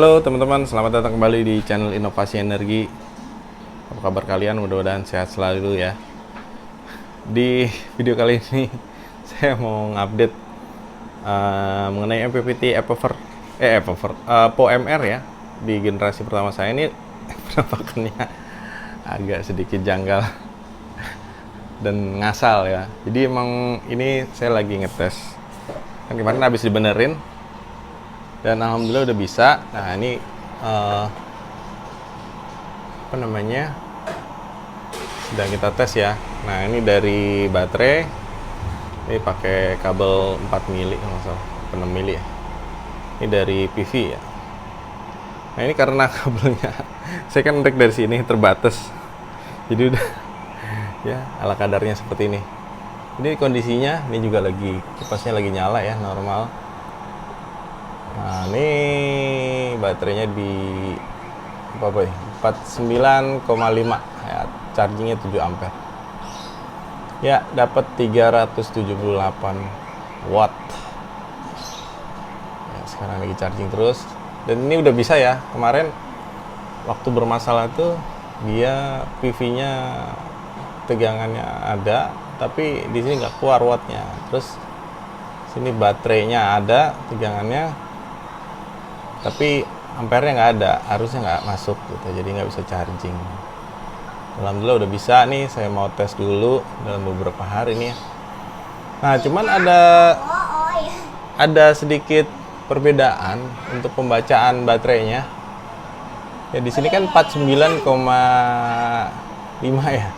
Halo teman-teman, selamat datang kembali di channel Inovasi Energi. Apa kabar kalian? Mudah-mudahan sehat selalu ya. Di video kali ini saya mau ngupdate mengenai MPPT POMR ya. Di generasi pertama saya ini penampakannya agak sedikit janggal dan ngasal ya. Jadi emang ini saya lagi ngetes. Kan kemarin habis dibenerin dan alhamdulillah udah bisa. Nah ini sedang kita tes ya. Nah ini dari baterai, ini pakai kabel 4 mili kalau nggak salah, 6 mili ya. Ini dari PV ya. Nah ini karena kabelnya saya kan rek dari sini terbatas, jadi udah ya ala kadarnya seperti ini. Ini kondisinya, ini juga lagi kipasnya lagi nyala ya, normal. Nah, ini baterainya di 49,5 ya, chargingnya 7 ampere. Ya, dapat 378 watt. Ya, sekarang lagi charging terus. Dan ini udah bisa ya. Kemarin waktu bermasalah tuh dia PV-nya tegangannya ada, tapi di sini nggak keluar wattnya. Terus sini baterainya ada tegangannya, tapi ampernya nggak ada, harusnya nggak masuk gitu, jadi nggak bisa charging. Alhamdulillah udah bisa nih, saya mau tes dulu dalam beberapa hari nih. Nah, cuman ada sedikit perbedaan untuk pembacaan baterainya. Ya di sini kan 49,5 ya.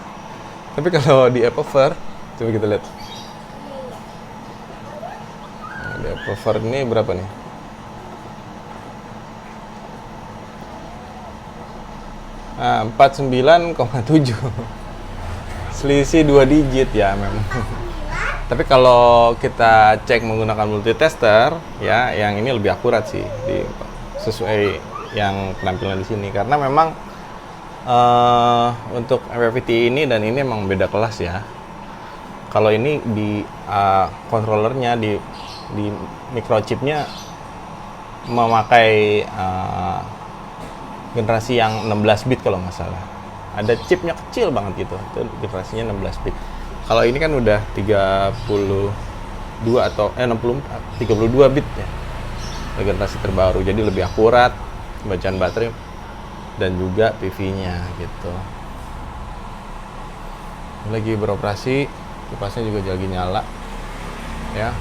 Tapi kalau di Appover, coba kita lihat. Nah, di Appover ini berapa nih? Nah, 49,7. Selisih 2 digit ya memang. Tapi kalau kita cek menggunakan multitester ya, yang ini lebih akurat sih sesuai yang penampilan di sini, karena memang untuk MPPT ini dan ini memang beda kelas ya. Kalau ini di controllernya di microchipnya memakai generasi yang 16 bit kalau nggak salah. Ada chipnya kecil banget gitu, itu generasinya 16 bit. Kalau ini kan udah 32 atau 32 bit ya, generasi terbaru, jadi lebih akurat bacaan baterai dan juga PV-nya gitu. Lagi beroperasi, kipasnya juga lagi nyala ya.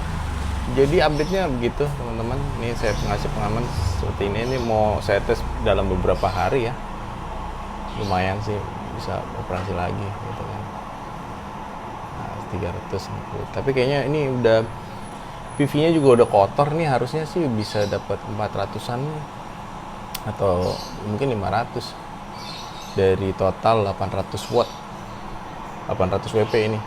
Jadi update-nya begitu teman-teman. Ini saya ngasih pengaman seperti ini mau saya tes dalam beberapa hari ya. Lumayan sih bisa operasi lagi gitu kan. Nah, 360. Tapi kayaknya ini udah PV-nya juga udah kotor nih, harusnya sih bisa dapat 400-an atau mungkin 500 dari total 800 watt. 800 WP ini.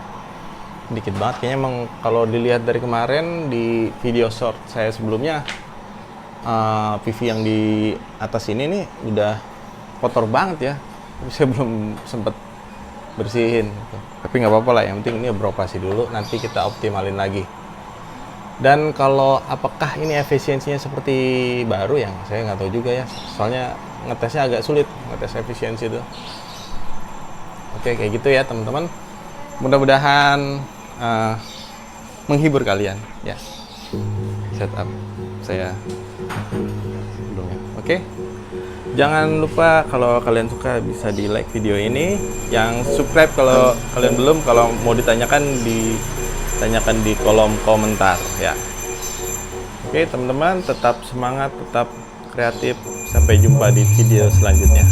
Dikit banget kayaknya emang. Kalau dilihat dari kemarin di video short saya sebelumnya, PV yang di atas ini nih udah kotor banget ya, tapi saya belum sempet bersihin gitu. Tapi nggak apa-apa lah, yang penting ini beroperasi dulu, nanti kita optimalin lagi. Dan kalau apakah ini efisiensinya seperti baru, yang saya nggak tahu juga ya, soalnya ngetesnya agak sulit, ngetes efisiensi itu. Oke, kayak gitu ya teman-teman. Mudah-mudahan menghibur kalian ya. Setup saya sebelumnya. Oke. Jangan lupa kalau kalian suka bisa di like video ini. Yang subscribe kalau kalian belum, kalau mau ditanyakan di kolom komentar ya. Oke teman-teman, tetap semangat, tetap kreatif. Sampai jumpa di video selanjutnya.